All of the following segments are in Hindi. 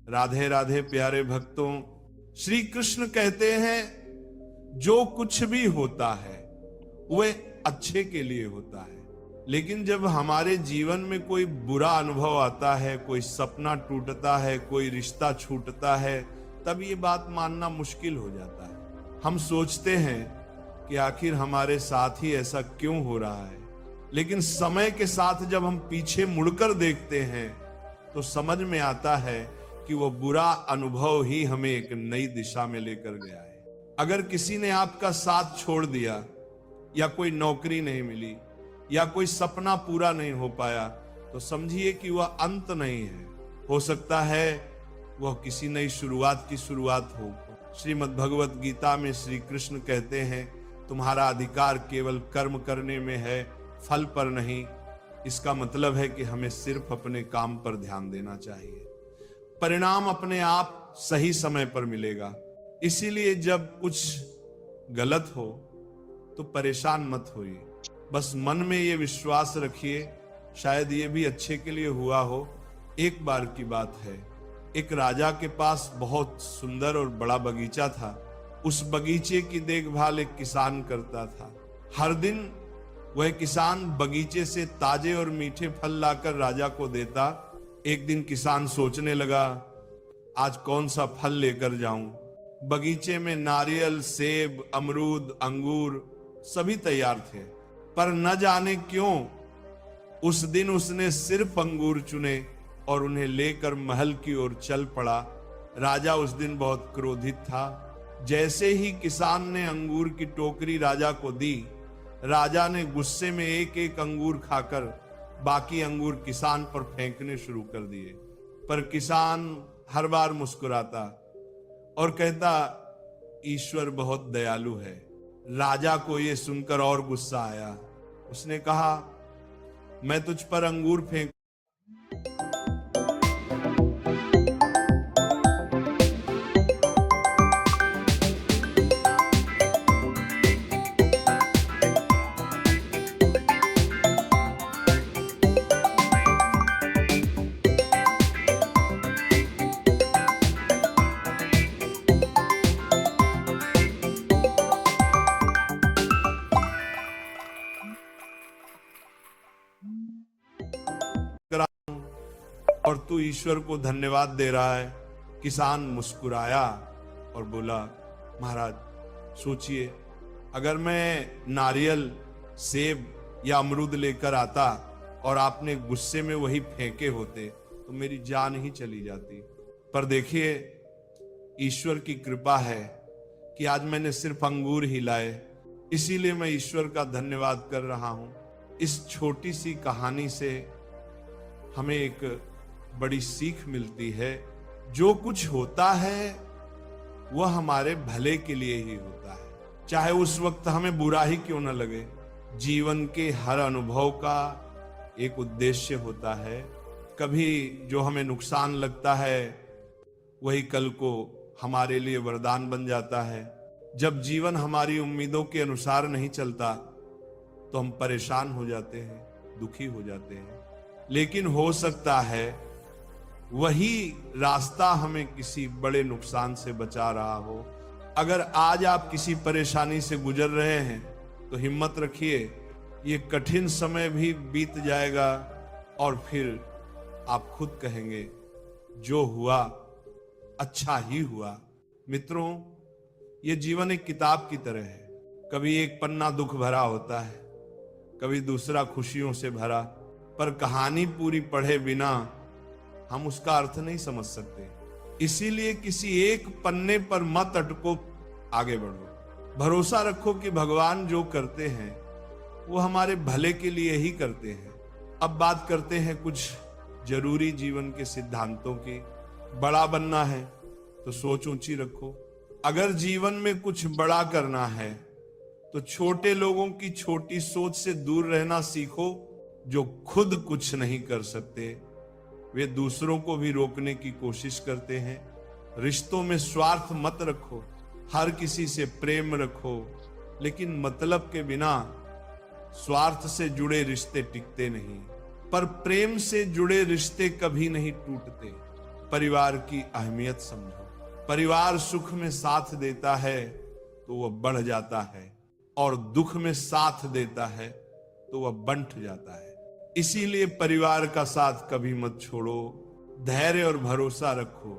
राधे राधे प्यारे भक्तों, श्री कृष्ण कहते हैं जो कुछ भी होता है वह अच्छे के लिए होता है। लेकिन जब हमारे जीवन में कोई बुरा अनुभव आता है, कोई सपना टूटता है, कोई रिश्ता छूटता है, तब ये बात मानना मुश्किल हो जाता है। हम सोचते हैं कि आखिर हमारे साथ ही ऐसा क्यों हो रहा है। लेकिन समय के साथ जब हम पीछे मुड़कर देखते हैं तो समझ में आता है कि वो बुरा अनुभव ही हमें एक नई दिशा में लेकर गया है। अगर किसी ने आपका साथ छोड़ दिया, या कोई नौकरी नहीं मिली, या कोई सपना पूरा नहीं हो पाया, तो समझिए कि वह अंत नहीं है। हो सकता है वह किसी नई शुरुआत की शुरुआत हो। श्रीमद् भगवत गीता में श्री कृष्ण कहते हैं, तुम्हारा अधिकार केवल कर्म करने में है, फल पर नहीं। इसका मतलब है कि हमें सिर्फ अपने काम पर ध्यान देना चाहिए। परिणाम अपने आप सही समय पर मिलेगा। इसीलिए जब कुछ गलत हो तो परेशान मत होइए, बस मन में ये विश्वास रखिए शायद ये भी अच्छे के लिए हुआ हो। एक बार की बात है, एक राजा के पास बहुत सुंदर और बड़ा बगीचा था। उस बगीचे की देखभाल एक किसान करता था। हर दिन वह किसान बगीचे से ताजे और मीठे फल लाकर राजा को देता। एक दिन किसान सोचने लगा, आज कौन सा फल लेकर जाऊं। बगीचे में नारियल, सेब, अमरूद, अंगूर सभी तैयार थे, पर न जाने क्यों उस दिन उसने सिर्फ अंगूर चुने और उन्हें लेकर महल की ओर चल पड़ा। राजा उस दिन बहुत क्रोधित था। जैसे ही किसान ने अंगूर की टोकरी राजा को दी, राजा ने गुस्से में एक एक अंगूर खाकर बाकी अंगूर किसान पर फेंकने शुरू कर दिए। पर किसान हर बार मुस्कुराता और कहता, ईश्वर बहुत दयालु है। राजा को यह सुनकर और गुस्सा आया। उसने कहा, मैं तुझ पर अंगूर फेंक और तू ईश्वर को धन्यवाद दे रहा है। किसान मुस्कुराया और बोला, महाराज सोचिए, अगर मैं नारियल, सेब या अमरूद लेकर आता और आपने गुस्से में वही फेंके होते तो मेरी जान ही चली जाती। पर देखिए, ईश्वर की कृपा है कि आज मैंने सिर्फ अंगूर ही लाए, इसीलिए मैं ईश्वर का धन्यवाद कर रहा हूं। इस छोटी सी कहानी से हमें एक बड़ी सीख मिलती है। जो कुछ होता है वह हमारे भले के लिए ही होता है, चाहे उस वक्त हमें बुरा ही क्यों न लगे। जीवन के हर अनुभव का एक उद्देश्य होता है। कभी जो हमें नुकसान लगता है वही कल को हमारे लिए वरदान बन जाता है। जब जीवन हमारी उम्मीदों के अनुसार नहीं चलता तो हम परेशान हो जाते हैं, दुखी हो जाते हैं। लेकिन हो सकता है वही रास्ता हमें किसी बड़े नुकसान से बचा रहा हो। अगर आज आप किसी परेशानी से गुजर रहे हैं तो हिम्मत रखिए, ये कठिन समय भी बीत जाएगा और फिर आप खुद कहेंगे, जो हुआ अच्छा ही हुआ। मित्रों, ये जीवन एक किताब की तरह है। कभी एक पन्ना दुख भरा होता है, कभी दूसरा खुशियों से भरा, पर कहानी पूरी पढ़े बिना हम उसका अर्थ नहीं समझ सकते। इसीलिए किसी एक पन्ने पर मत अटको, आगे बढ़ो। भरोसा रखो कि भगवान जो करते हैं वो हमारे भले के लिए ही करते हैं। अब बात करते हैं कुछ जरूरी जीवन के सिद्धांतों की। बड़ा बनना है तो सोच ऊंची रखो। अगर जीवन में कुछ बड़ा करना है तो छोटे लोगों की छोटी सोच से दूर रहना सीखो। जो खुद कुछ नहीं कर सकते वे दूसरों को भी रोकने की कोशिश करते हैं। रिश्तों में स्वार्थ मत रखो, हर किसी से प्रेम रखो, लेकिन मतलब के बिना स्वार्थ से जुड़े रिश्ते टिकते नहीं, पर प्रेम से जुड़े रिश्ते कभी नहीं टूटते। परिवार की अहमियत समझो। परिवार सुख में साथ देता है तो वह बढ़ जाता है, और दुख में साथ देता है तो वह बंट जाता है। इसीलिए परिवार का साथ कभी मत छोड़ो, धैर्य और भरोसा रखो।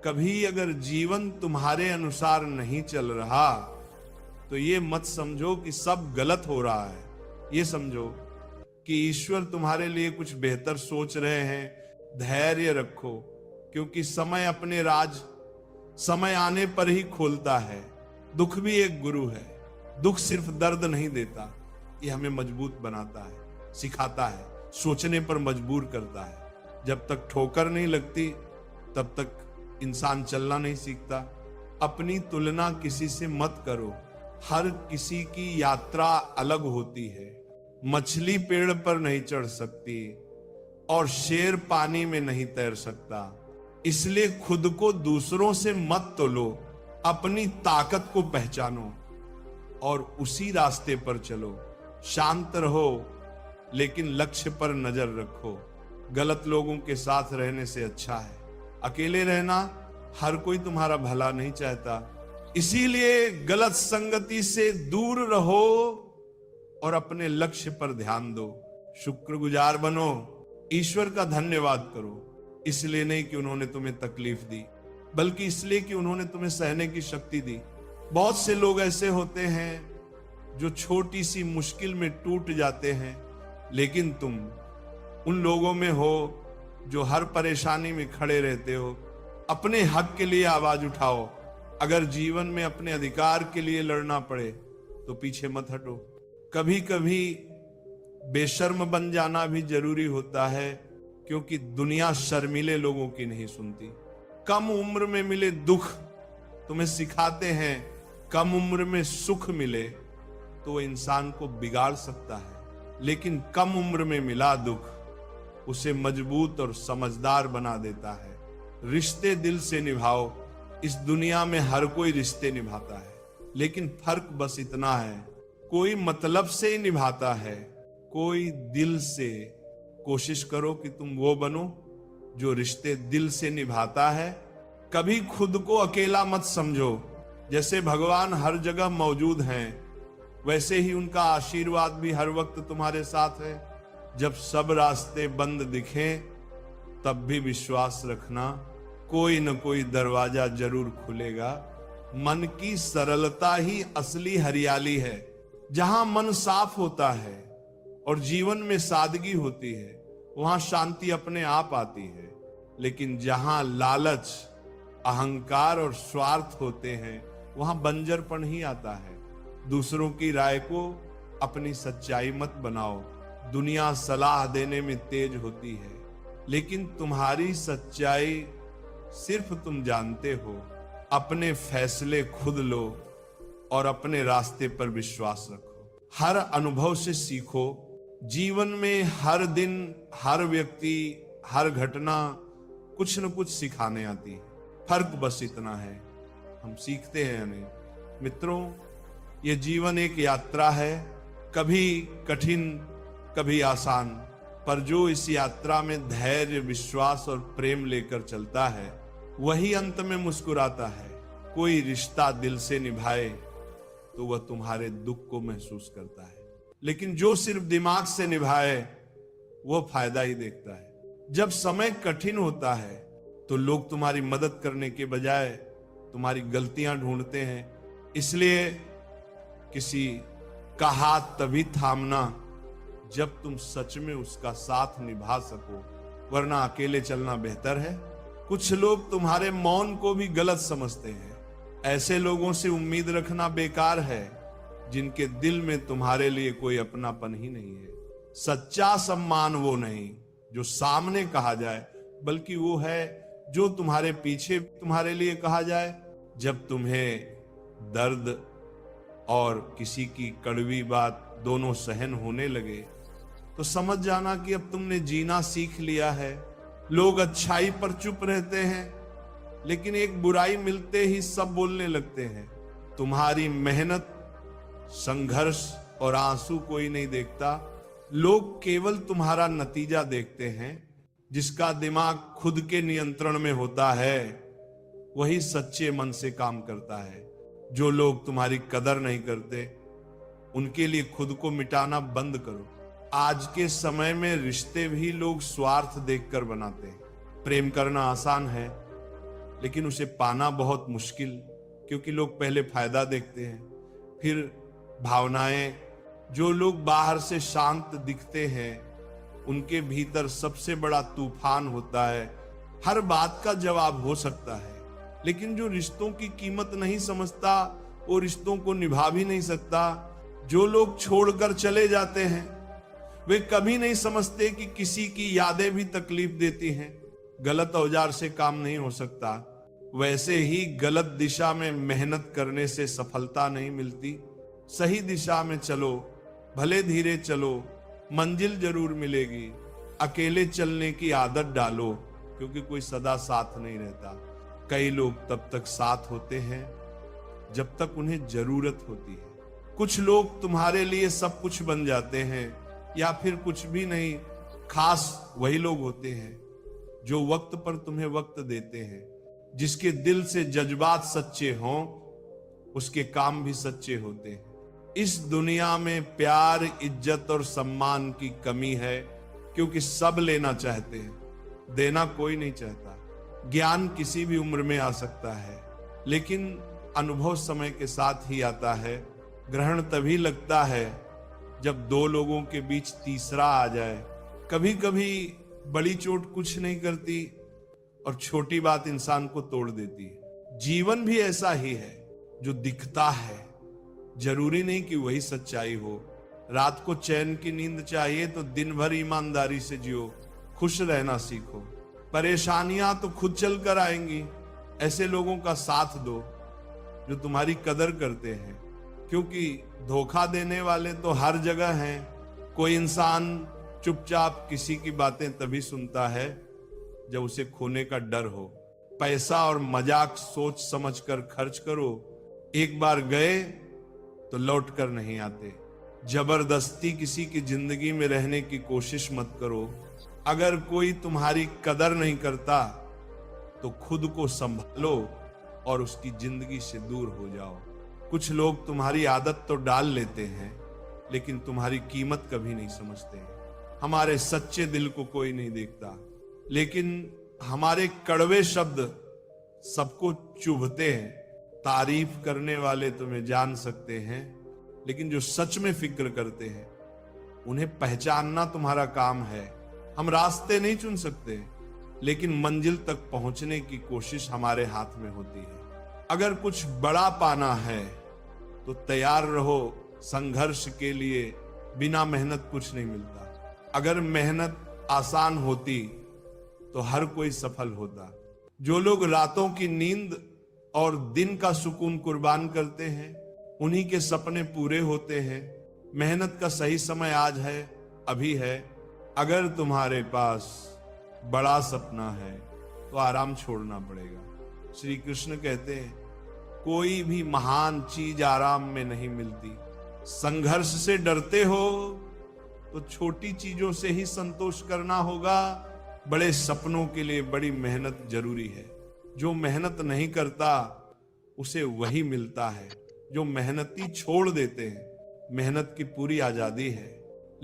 कभी अगर जीवन तुम्हारे अनुसार नहीं चल रहा तो ये मत समझो कि सब गलत हो रहा है। ये समझो कि ईश्वर तुम्हारे लिए कुछ बेहतर सोच रहे हैं। धैर्य रखो, क्योंकि समय अपने राज समय आने पर ही खोलता है। दुख भी एक गुरु है। दुख सिर्फ दर्द नहीं देता, ये हमें मजबूत बनाता है, सिखाता है, सोचने पर मजबूर करता है। जब तक ठोकर नहीं लगती तब तक इंसान चलना नहीं सीखता। अपनी तुलना किसी से मत करो। हर किसी की यात्रा अलग होती है। मछली पेड़ पर नहीं चढ़ सकती और शेर पानी में नहीं तैर सकता। इसलिए खुद को दूसरों से मत तोलो, अपनी ताकत को पहचानो और उसी रास्ते पर चलो। शांत रहो लेकिन लक्ष्य पर नजर रखो। गलत लोगों के साथ रहने से अच्छा है अकेले रहना। हर कोई तुम्हारा भला नहीं चाहता, इसीलिए गलत संगति से दूर रहो और अपने लक्ष्य पर ध्यान दो। शुक्रगुजार बनो, ईश्वर का धन्यवाद करो। इसलिए नहीं कि उन्होंने तुम्हें तकलीफ दी, बल्कि इसलिए कि उन्होंने तुम्हें सहने की शक्ति दी। बहुत से लोग ऐसे होते हैं जो छोटी सी मुश्किल में टूट जाते हैं, लेकिन तुम उन लोगों में हो जो हर परेशानी में खड़े रहते हो। अपने हक के लिए आवाज उठाओ। अगर जीवन में अपने अधिकार के लिए लड़ना पड़े तो पीछे मत हटो। कभी कभी बेशर्म बन जाना भी जरूरी होता है, क्योंकि दुनिया शर्मीले लोगों की नहीं सुनती। कम उम्र में मिले दुख तुम्हें सिखाते हैं, कम उम्र में सुख मिले तो इंसान को बिगाड़ सकता है, लेकिन कम उम्र में मिला दुख उसे मजबूत और समझदार बना देता है। रिश्ते दिल से निभाओ। इस दुनिया में हर कोई रिश्ते निभाता है, लेकिन फर्क बस इतना है, कोई मतलब से ही निभाता है, कोई दिल से। कोशिश करो कि तुम वो बनो जो रिश्ते दिल से निभाता है। कभी खुद को अकेला मत समझो। जैसे भगवान हर जगह मौजूद हैं, वैसे ही उनका आशीर्वाद भी हर वक्त तुम्हारे साथ है। जब सब रास्ते बंद दिखें तब भी विश्वास रखना, कोई न कोई दरवाजा जरूर खुलेगा। मन की सरलता ही असली हरियाली है। जहां मन साफ होता है और जीवन में सादगी होती है, वहां शांति अपने आप आती है। लेकिन जहां लालच, अहंकार और स्वार्थ होते हैं, वहां बंजरपन ही आता है। दूसरों की राय को अपनी सच्चाई मत बनाओ। दुनिया सलाह देने में तेज होती है, लेकिन तुम्हारी सच्चाई सिर्फ तुम जानते हो। अपने फैसले खुद लो और अपने रास्ते पर विश्वास रखो। हर अनुभव से सीखो। जीवन में हर दिन, हर व्यक्ति, हर घटना कुछ न कुछ सिखाने आती है। फर्क बस इतना है, हम सीखते हैं या नहीं। मित्रों, ये जीवन एक यात्रा है, कभी कठिन कभी आसान, पर जो इस यात्रा में धैर्य, विश्वास और प्रेम लेकर चलता है वही अंत में मुस्कुराता है। कोई रिश्ता दिल से निभाए तो वह तुम्हारे दुख को महसूस करता है, लेकिन जो सिर्फ दिमाग से निभाए वो फायदा ही देखता है। जब समय कठिन होता है तो लोग तुम्हारी मदद करने के बजाय तुम्हारी गलतियां ढूंढते हैं। इसलिए किसी का हाथ तभी थामना जब तुम सच में उसका साथ निभा सको, वरना अकेले चलना बेहतर है। कुछ लोग तुम्हारे मौन को भी गलत समझते हैं। ऐसे लोगों से उम्मीद रखना बेकार है जिनके दिल में तुम्हारे लिए कोई अपनापन ही नहीं है। सच्चा सम्मान वो नहीं जो सामने कहा जाए, बल्कि वो है जो तुम्हारे पीछे तुम्हारे लिए कहा जाए। जब तुम्हें दर्द और किसी की कड़वी बात दोनों सहन होने लगे तो समझ जाना कि अब तुमने जीना सीख लिया है। लोग अच्छाई पर चुप रहते हैं, लेकिन एक बुराई मिलते ही सब बोलने लगते हैं। तुम्हारी मेहनत, संघर्ष और आंसू कोई नहीं देखता। लोग केवल तुम्हारा नतीजा देखते हैं, जिसका दिमाग खुद के नियंत्रण में होता है वही सच्चे मन से काम करता है। जो लोग तुम्हारी कदर नहीं करते उनके लिए खुद को मिटाना बंद करो। आज के समय में रिश्ते भी लोग स्वार्थ देखकर बनाते हैं। प्रेम करना आसान है लेकिन उसे पाना बहुत मुश्किल, क्योंकि लोग पहले फायदा देखते हैं फिर भावनाएं। जो लोग बाहर से शांत दिखते हैं उनके भीतर सबसे बड़ा तूफान होता है। हर बात का जवाब हो सकता है, लेकिन जो रिश्तों की कीमत नहीं समझता वो रिश्तों को निभा भी नहीं सकता। जो लोग छोड़कर चले जाते हैं वे कभी नहीं समझते कि किसी की यादें भी तकलीफ देती हैं। गलत औजार से काम नहीं हो सकता, वैसे ही गलत दिशा में मेहनत करने से सफलता नहीं मिलती। सही दिशा में चलो, भले धीरे चलो, मंजिल जरूर मिलेगी। अकेले चलने की आदत डालो, क्योंकि कोई सदा साथ नहीं रहता। कई लोग तब तक साथ होते हैं जब तक उन्हें जरूरत होती है। कुछ लोग तुम्हारे लिए सब कुछ बन जाते हैं, या फिर कुछ भी नहीं। खास वही लोग होते हैं जो वक्त पर तुम्हें वक्त देते हैं। जिसके दिल से जज्बात सच्चे हों उसके काम भी सच्चे होते हैं। इस दुनिया में प्यार, इज्जत और सम्मान की कमी है, क्योंकि सब लेना चाहते हैं, देना कोई नहीं चाहता। ज्ञान किसी भी उम्र में आ सकता है, लेकिन अनुभव समय के साथ ही आता है। ग्रहण तभी लगता है जब दो लोगों के बीच तीसरा आ जाए। कभी कभी बड़ी चोट कुछ नहीं करती और छोटी बात इंसान को तोड़ देती है। जीवन भी ऐसा ही है, जो दिखता है जरूरी नहीं कि वही सच्चाई हो। रात को चैन की नींद चाहिए तो दिन भर ईमानदारी से जियो। खुश रहना सीखो। परेशानियां तो खुद चल कर आएंगी। ऐसे लोगों का साथ दो जो तुम्हारी कदर करते हैं, क्योंकि धोखा देने वाले तो हर जगह हैं। कोई इंसान चुपचाप किसी की बातें तभी सुनता है जब उसे खोने का डर हो। पैसा और मजाक सोच समझकर खर्च करो। एक बार गए तो लौट कर नहीं आते। जबरदस्ती किसी की जिंदगी में रहने की कोशिश मत करो। अगर कोई तुम्हारी कदर नहीं करता तो खुद को संभालो और उसकी जिंदगी से दूर हो जाओ। कुछ लोग तुम्हारी आदत तो डाल लेते हैं, लेकिन तुम्हारी कीमत कभी नहीं समझते। हमारे सच्चे दिल को कोई नहीं देखता, लेकिन हमारे कड़वे शब्द सबको चुभते हैं। तारीफ करने वाले तुम्हें जान सकते हैं, लेकिन जो सच में फिक्र करते हैं उन्हें पहचानना तुम्हारा काम है। हम रास्ते नहीं चुन सकते, लेकिन मंजिल तक पहुंचने की कोशिश हमारे हाथ में होती है। अगर कुछ बड़ा पाना है तो तैयार रहो संघर्ष के लिए। बिना मेहनत कुछ नहीं मिलता। अगर मेहनत आसान होती तो हर कोई सफल होता। जो लोग रातों की नींद और दिन का सुकून कुर्बान करते हैं उन्हीं के सपने पूरे होते हैं। मेहनत का सही समय आज है, अभी है। अगर तुम्हारे पास बड़ा सपना है तो आराम छोड़ना पड़ेगा। श्री कृष्ण कहते हैं, कोई भी महान चीज आराम में नहीं मिलती। संघर्ष से डरते हो तो छोटी चीजों से ही संतोष करना होगा। बड़े सपनों के लिए बड़ी मेहनत जरूरी है। जो मेहनत नहीं करता उसे वही मिलता है। जो मेहनती छोड़ देते हैं, मेहनत की पूरी आजादी है,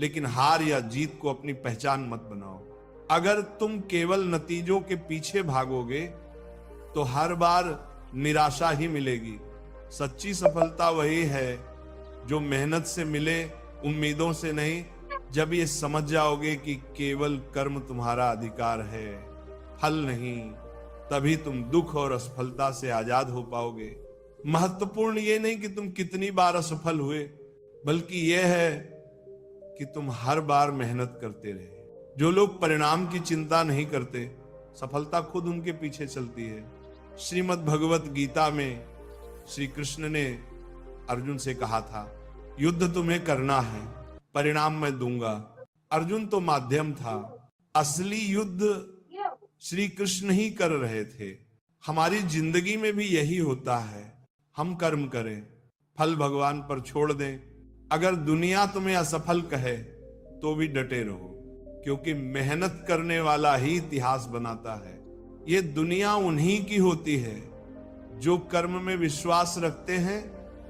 लेकिन हार या जीत को अपनी पहचान मत बनाओ। अगर तुम केवल नतीजों के पीछे भागोगे तो हर बार निराशा ही मिलेगी। सच्ची सफलता वही है जो मेहनत से मिले, उम्मीदों से नहीं। जब ये समझ जाओगे कि केवल कर्म तुम्हारा अधिकार है, फल नहीं, तभी तुम दुख और असफलता से आजाद हो पाओगे। महत्वपूर्ण ये नहीं कि तुम कितनी बार असफल हुए, बल्कि यह है कि तुम हर बार मेहनत करते रहे। जो लोग परिणाम की चिंता नहीं करते, सफलता खुद उनके पीछे चलती है। श्रीमद् भगवत गीता में श्री कृष्ण ने अर्जुन से कहा था, युद्ध तुम्हें करना है, परिणाम मैं दूंगा। अर्जुन तो माध्यम था, असली युद्ध श्री कृष्ण ही कर रहे थे। हमारी जिंदगी में भी यही होता है। हम कर्म करें, फल भगवान पर छोड़ दें। अगर दुनिया तुम्हें असफल कहे तो भी डटे रहो। क्योंकि मेहनत करने वाला ही इतिहास बनाता है। ये दुनिया उन्हीं की होती है जो कर्म में विश्वास रखते हैं।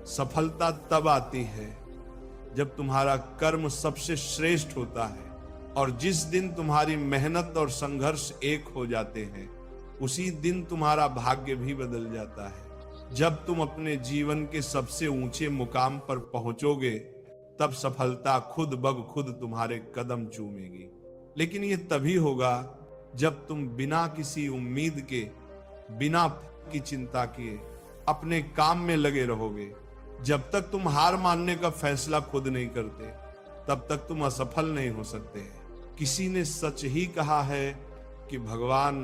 सफलता तब आती है जब तुम्हारा कर्म सबसे श्रेष्ठ होता है, और जिस दिन तुम्हारी मेहनत और संघर्ष एक हो जाते हैं, उसी दिन तुम्हारा भाग्य भी बदल जाता है। जब तुम अपने जीवन के सबसे ऊंचे मुकाम पर पहुंचोगे, तब सफलता खुद ब खुद तुम्हारे कदम चूमेगी। लेकिन ये तभी होगा जब तुम बिना किसी उम्मीद के, बिना की चिंता किए अपने काम में लगे रहोगे। जब तक तुम हार मानने का फैसला खुद नहीं करते, तब तक तुम असफल नहीं हो सकते। किसी ने सच ही कहा है कि भगवान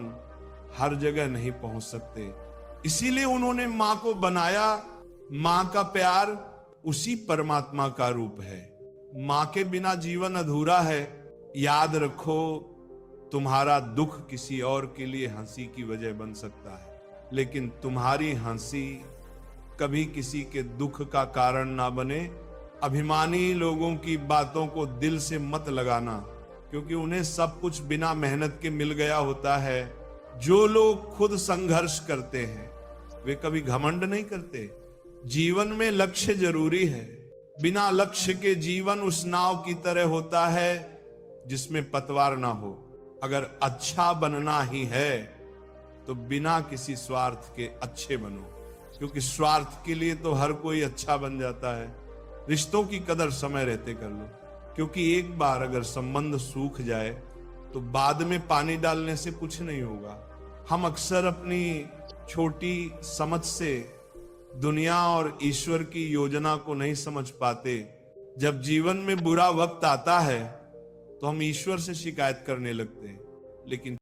हर जगह नहीं पहुंच सकते, इसीलिए उन्होंने मां को बनाया। मां का प्यार उसी परमात्मा का रूप है। मां के बिना जीवन अधूरा है। याद रखो, तुम्हारा दुख किसी और के लिए हंसी की वजह बन सकता है, लेकिन तुम्हारी हंसी कभी किसी के दुख का कारण ना बने। अभिमानी लोगों की बातों को दिल से मत लगाना, क्योंकि उन्हें सब कुछ बिना मेहनत के मिल गया होता है। जो लोग खुद संघर्ष करते हैं, वे कभी घमंड नहीं करते। जीवन में लक्ष्य जरूरी है। बिना लक्ष्य के जीवन उस नाव की तरह होता है जिसमें पतवार ना हो। अगर अच्छा बनना ही है तो बिना किसी स्वार्थ के अच्छे बनो, क्योंकि स्वार्थ के लिए तो हर कोई अच्छा बन जाता है। रिश्तों की कदर समय रहते कर लो, क्योंकि एक बार अगर संबंध सूख जाए तो बाद में पानी डालने से कुछ नहीं होगा। हम अक्सर अपनी छोटी समझ से दुनिया और ईश्वर की योजना को नहीं समझ पाते। जब जीवन में बुरा वक्त आता है तो हम ईश्वर से शिकायत करने लगते हैं, लेकिन